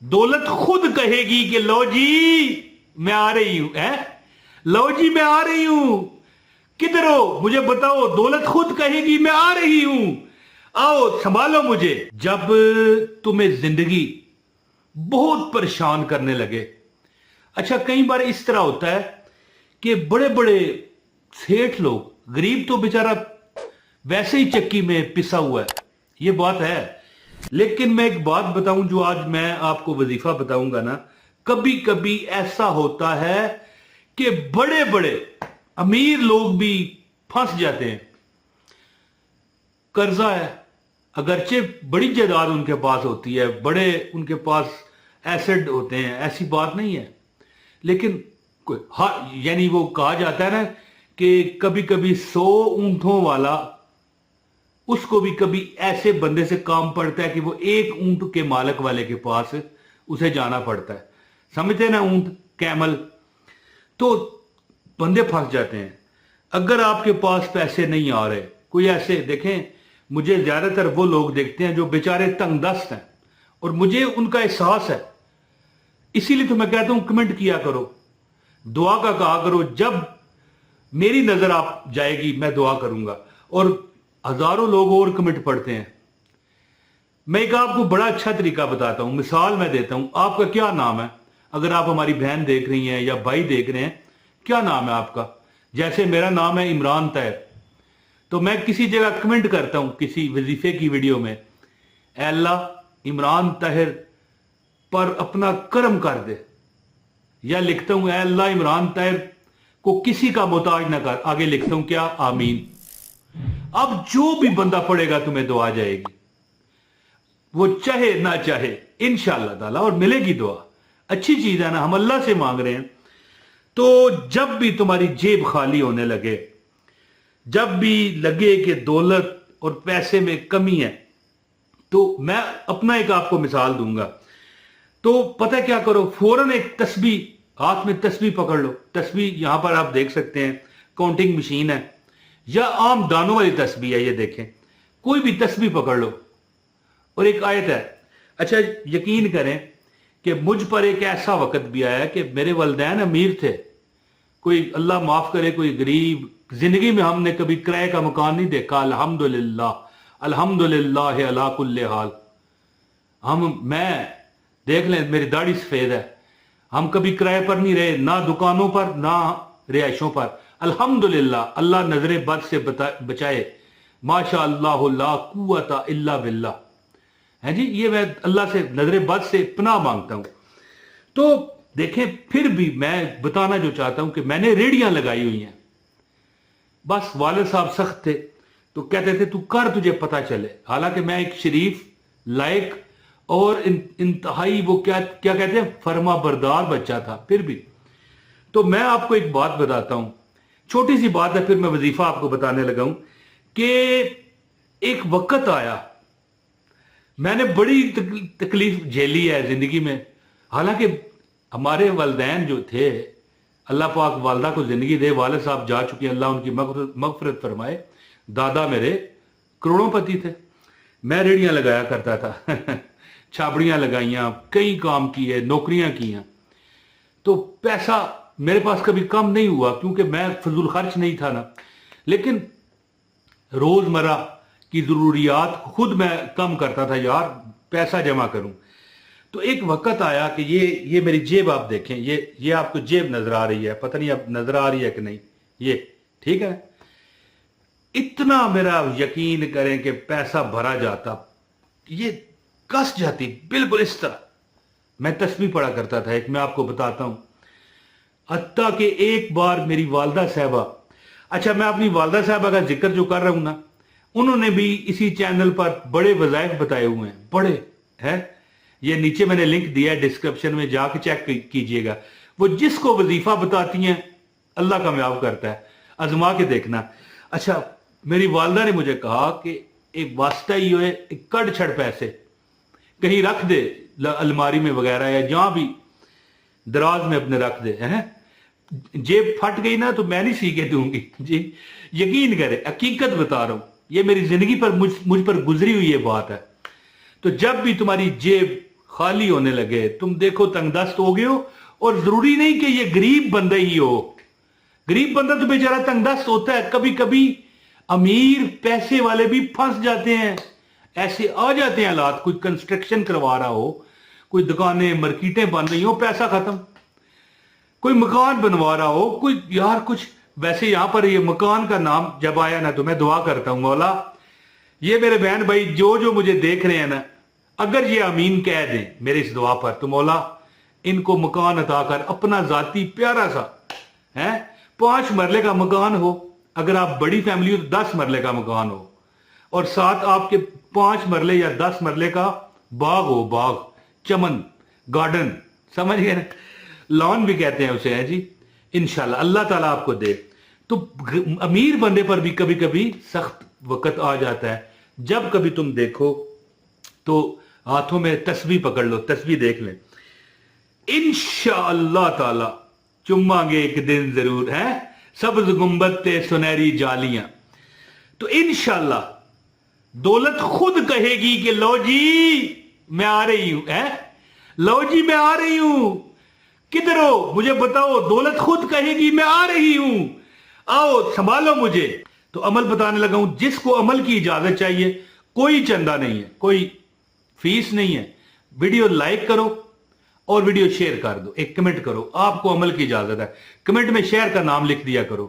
दौलत खुद कहेगी कि लो जी मैं आ रही हूं, है लो जी मैं आ रही हूं, किधर हो मुझे बताओ। दौलत खुद कहेगी मैं आ रही हूं, आओ संभालो मुझे। जब तुम्हें जिंदगी बहुत परेशान करने लगे, अच्छा कई बार इस तरह होता है कि बड़े बड़े सेठ लोग, गरीब तो बेचारा वैसे ही चक्की में पिसा हुआ है, ये बात है। लेकिन मैं एक बात बताऊं जो आज मैं आपको वजीफा बताऊंगा ना, कभी कभी ऐसा होता है कि बड़े बड़े अमीर लोग भी फंस जाते हैं। कर्जा है, अगरचे बड़ी जायदाद उनके पास होती है, बड़े उनके पास एसेट होते हैं, ऐसी बात नहीं है, लेकिन यानी वो कहा जाता है ना कि कभी कभी 100 ऊंटों वाला, उसको भी कभी ऐसे बंदे से काम पड़ता है कि वो एक ऊंट के मालिक वाले के पास उसे जाना पड़ता है, समझते हैं ना, ऊंट कैमल। तो बंदे फंस जाते हैं। अगर आपके पास पैसे नहीं आ रहे, कोई ऐसे देखें, मुझे ज्यादातर वो लोग देखते हैं जो बेचारे तंगदस्त हैं और मुझे उनका एहसास है, इसीलिए तो मैं कहता हूं कमेंट किया करो, दुआ का कहा करो। जब मेरी नजर आप जाएगी मैं दुआ करूंगा, और हजारों लोग और कमेंट पढ़ते हैं। मैं एक आपको बड़ा अच्छा तरीका बताता हूं, मिसाल मैं देता हूं। आपका क्या नाम है? अगर आप हमारी बहन देख रही हैं या भाई देख रहे हैं, क्या नाम है आपका? जैसे मेरा नाम है इमरान ताहिर, तो मैं किसी जगह कमेंट करता हूं किसी वजीफे की वीडियो में, अल्लाह इमरान ताहिर पर अपना करम कर दे, या लिखता हूं अल्लाह इमरान ताहिर को किसी का मोहताज ना कर, आगे लिखता हूं क्या, आमीन। अब जो भी बंदा पढ़ेगा तुम्हें दुआ जाएगी, वो चाहे ना चाहे इंशाअल्लाह ताला, और मिलेगी दुआ। अच्छी चीज है ना, हम अल्लाह से मांग रहे हैं। तो जब भी तुम्हारी जेब खाली होने लगे, जब भी लगे कि दौलत और पैसे में कमी है, तो मैं अपना एक आपको मिसाल दूंगा। तो पता है क्या करो, फौरन एक तस्बीह, हाथ में तस्बीह पकड़ लो। तस्बीह यहां पर आप देख सकते हैं, काउंटिंग मशीन है या आम दानों वाली तस्बीह है, ये देखें, कोई भी तस्बीह पकड़ लो और एक आयत है। अच्छा यकीन करें कि मुझ पर एक ऐसा वक्त भी आया कि मेरे वालिदैन अमीर थे, कोई अल्लाह माफ करे कोई गरीब, जिंदगी में हमने कभी किराए का मकान नहीं देखा। अल्हम्दुलिल्लाह अल्हम्दुलिल्लाह अला कुल्ले हाल। मैं देख लें, मेरी दाढ़ी सफेद है, हम कभी किराए पर नहीं रहे, ना दुकानों पर ना रिहायशों पर। अल्हम्दुलिल्लाह, अल्लाह नजरे बद से बचाए, माशा अल्लाह ला कुव्वता इल्ला बिल्लाह, है जी। ये मैं अल्लाह से नजरे बद से पनाह मांगता हूं। तो देखें, फिर भी मैं बताना जो चाहता हूं कि मैंने रेडियां लगाई हुई हैं। बस वालिद साहब सख्त थे तो कहते थे तू कर, तुझे पता चले। हालांकि मैं एक शरीफ, लायक और इंतहाई वो क्या क्या कहते हैं, फर्मा बरदार बच्चा था, फिर भी। तो मैं आपको एक बात बताता हूं, छोटी सी बात है, फिर मैं वजीफा आपको बताने लगा हूं कि एक वक्त आया, मैंने बड़ी तकलीफ झेली है जिंदगी में। हालांकि हमारे वालिदैन जो थे, अल्लाह पाक वालदा को जिंदगी दे, वालिद साहब जा चुके हैं, अल्लाह उनकी मगफरत फरमाए। दादा मेरे करोड़ोंपति थे, मैं रेड़ियां लगाया करता था छाबड़ियां लगाइयां, कई काम किए, नौकरियां किया, तो पैसा मेरे पास कभी कम नहीं हुआ, क्योंकि मैं फजूल खर्च नहीं था ना। लेकिन रोजमर्रा की जरूरियात खुद मैं कम करता था, यार पैसा जमा करूं। तो एक वक्त आया कि ये मेरी जेब आप देखें, ये आपको जेब नजर आ रही है, पता नहीं अब नजर आ रही है कि नहीं, ये ठीक है। इतना मेरा यकीन करें कि पैसा भरा जाता, ये कस जाती बिल्कुल इस तरह। मैं तस्बीह पढ़ा करता था एक, मैं आपको बताता हूं, हत्ता कि एक बार मेरी वालदा साहबा, अच्छा मैं अपनी वालदा साहबा का जिक्र जो कर रहा हूं ना, उन्होंने भी इसी चैनल पर बड़े वज़ाइफ बताए हुए हैं, बड़े है। ये नीचे मैंने लिंक दिया है डिस्क्रिप्शन में, जाके चेक कीजिएगा। वो जिसको वजीफा बताती हैं अल्लाह कामयाब करता है, आजमा के देखना। अच्छा मेरी वालदा ने मुझे कहा कि एक वास्ता ही है, एक कड़ छड़ पैसे कहीं रख दे, अलमारी में वगैरह या जहां भी दराज में अपने रख दे, हैं। जेब फट गई ना तो मैं नहीं सी के दूंगी जी, यकीन करे, हकीकत बता रहा हूं, ये मेरी जिंदगी पर मुझ पर गुजरी हुई ये बात है। तो जब भी तुम्हारी जेब खाली होने लगे, तुम देखो तंगदस्त हो गए हो। और जरूरी नहीं कि ये गरीब बंदा ही हो, गरीब बंदा तो बेचारा तंगदस्त होता है, कभी कभी अमीर पैसे वाले भी फंस जाते हैं, ऐसे आ जाते हैं हालात। कोई कंस्ट्रक्शन करवा रहा हो, कोई दुकानें मार्केटें बन रही हो, पैसा खत्म, कोई मकान बनवा रहा हो, कोई यार कुछ। वैसे यहां पर ये मकान का नाम जब आया ना तो मैं दुआ करता हूं मौला, ये मेरे बहन भाई जो जो मुझे देख रहे हैं ना, अगर ये आमीन कह दें मेरे इस दुआ पर, तो मौला इनको मकान अता कर, अपना जाती प्यारा सा है। 5 मरले का मकान हो, अगर आप बड़ी फैमिली हो तो 10 मरले का मकान हो, और साथ आपके 5 मरले या 10 मरले का बाग हो, बाग, चमन, गार्डन, समझ गए ना, लॉन भी कहते हैं उसे, है जी। इंशाल्लाह अल्लाह ताला आपको दे। तो अमीर बंदे पर भी कभी कभी सख्त वक्त आ जाता है। जब कभी तुम देखो तो हाथों में तस्बीह पकड़ लो, तस्बीह देख लें, इंशाअल्लाह ताला चुमांगे एक दिन जरूर, है सब्ज गुंबद ते सुनहरी जालियां। तो इंशाअल्लाह दौलत खुद कहेगी कि लो जी मैं आ रही हूं, है लो जी मैं आ रही हूं, किधर हो मुझे बताओ। दौलत खुद कहेगी मैं आ रही हूं, आओ संभालो मुझे। तो अमल बताने लगा हूं, जिसको अमल की इजाजत चाहिए, कोई चंदा नहीं है, कोई फीस नहीं है। वीडियो लाइक करो और वीडियो शेयर कर दो, एक कमेंट करो, आपको अमल की इजाजत है। कमेंट में शहर का नाम लिख दिया करो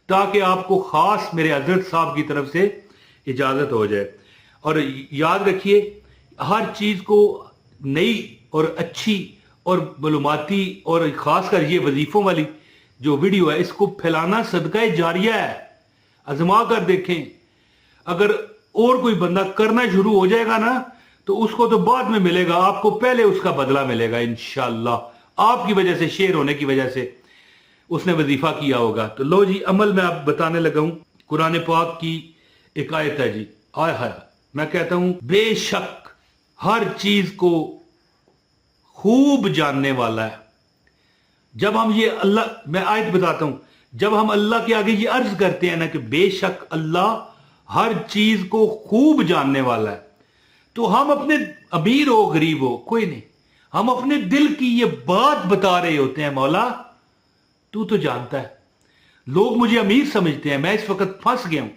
ताकि आपको खास मेरे हजरत साहब की तरफ से इजाजत हो जाए। और याद रखिए, हर चीज को नई और अच्छी और मालूमाती और खासकर ये वजीफों वाली जो वीडियो है, इसको फैलाना सदका जारिया है। आजमा कर देखें, अगर और कोई बंदा करना शुरू हो जाएगा ना तो उसको तो बाद में मिलेगा, आपको पहले उसका बदला मिलेगा इंशाअल्लाह। आपकी वजह से, शेयर होने की वजह से उसने वजीफा किया होगा। तो लो जी, अमल में आप बताने लगा हूं। कुरान पाक की एक आयत है जी, आय हाय, मैं कहता हूं बेशक हर चीज को खूब जानने वाला है। जब हम ये अल्लाह, मैं आयत बताता हूं, जब हम अल्लाह के आगे ये अर्ज करते हैं ना कि बेशक अल्लाह हर चीज को खूब जानने वाला है, तो हम अपने अमीर हो गरीब हो कोई नहीं, हम अपने दिल की ये बात बता रहे होते हैं, मौला तू तो जानता है। लोग मुझे अमीर समझते हैं, मैं इस वक्त फंस गया हूं।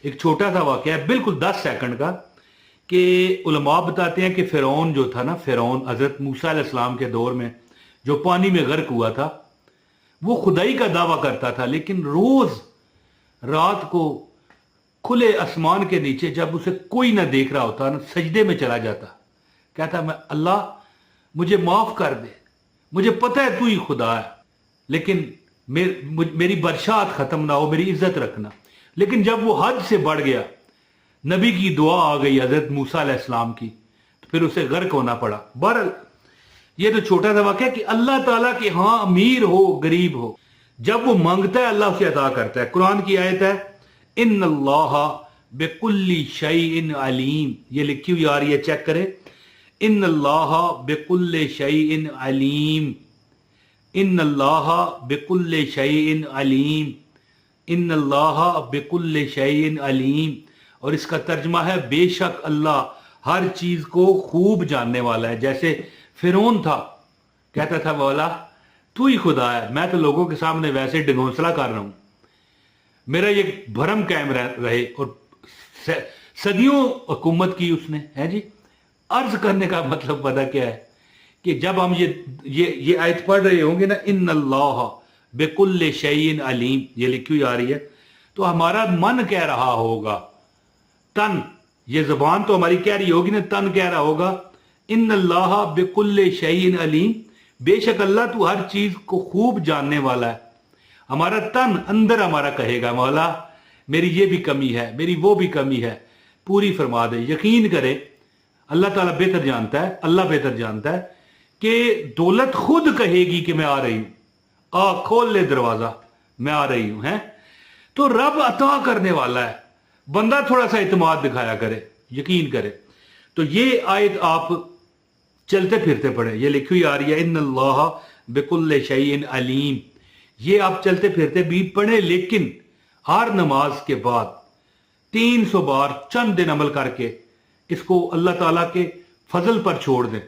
एक छोटा सा वाकया है, बिल्कुल 10 सेकंड का, कि उलमा बताते हैं कि फिरौन जो था ना, फिरौन हजरत मूसा अलैहिस्सलाम के दौर में जो पानी में गर्क हुआ था, वो खुदाई का दावा करता था, लेकिन रोज रात को खुले आसमान के नीचे जब उसे कोई ना देख रहा होता ना, सजदे में चला जाता, कहता मैं अल्लाह मुझे माफ कर दे, मुझे पता है तू ही खुदा है, लेकिन मेरी बरसात खत्म ना हो, मेरी इज्जत रखना। लेकिन जब वो हद से बढ़ गया, नबी की दुआ आ गई हजरत मूसा अलैहिस्सलाम की, तो फिर उसे गर्क होना पड़ा। बहरहाल ये तो छोटा सा वाक़या कि अल्लाह ताला के हां अमीर हो गरीब हो, जब वो मांगता है अल्लाह उसे अता करता है। कुरान की आयत है, इन्नल्लाह बिकुल्ली शैइन अलीम, ये लिखी हुई आ रही है, चेक करें, इन्नल्लाह बिकुल्ली शैइन अलीम, इन्नल्लाह बिकुल्ली शैइन अलीम, इन्नल्लाह बिकुल्ली शैइन अलीम। और इसका तर्जमा है बेशक अल्लाह हर चीज को खूब जानने वाला है। जैसे फिरौन था, कहता था मौला तू ही खुदा है, मैं तो लोगों के सामने वैसे ढिंढोसला कर रहा हूं, मेरा ये भरम कायम रहे। और सदियों हुकूमत की उसने, है जी। अर्ज करने का मतलब पता क्या है कि जब हम ये आयत पढ़ रहे होंगे ना, इन्नल्लाह बिकुल्ली शैइन अलीम, ये लिखी हुई आ रही है, तो हमारा मन कह रहा होगा, तन, ये जबान तो हमारी कह रही होगी ना, तन कह रहा होगा इन्नल्लाह बिकुल्ली शैइन अलीम, बेशक अल्लाह तू हर चीज को खूब जानने वाला है। हमारा तन अंदर हमारा कहेगा मौला मेरी ये भी कमी है, मेरी वो भी कमी है, पूरी फरमा दे। यकीन करे अल्लाह ताला बेहतर जानता है, अल्लाह बेहतर जानता है कि दौलत खुद कहेगी कि मैं आ रही हूं, आ खोल ले दरवाजा, मैं आ रही हूं, है। तो रब अता करने वाला है, बंदा थोड़ा सा इत्मीनान दिखाया करे, यकीन करे। तो ये आयत आप चलते फिरते पढ़े, ये लिखी हुई आ रही है, इन्नल्लाह बिकुल्ली शैइन अलीम, ये आप चलते फिरते भी पढ़े, लेकिन हर नमाज के बाद 300 बार चंद दिन अमल करके इसको अल्लाह ताला के फजल पर छोड़ दें,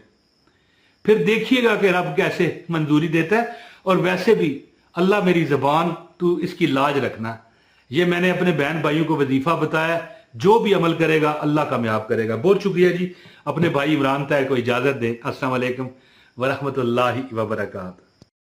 फिर देखिएगा कि रब कैसे मंजूरी देता है। और वैसे भी अल्लाह मेरी ज़बान तू इसकी लाज रखना, ये मैंने अपने बहन भाइयों को वजीफा बताया, जो भी अमल करेगा अल्लाह कामयाब करेगा। बहुत शुक्रिया जी। अपने भाई इमरान ताहिर को इजाज़त दें। अस्सलाम वालेकुम व रहमतुल्लाहि व बरकातहू।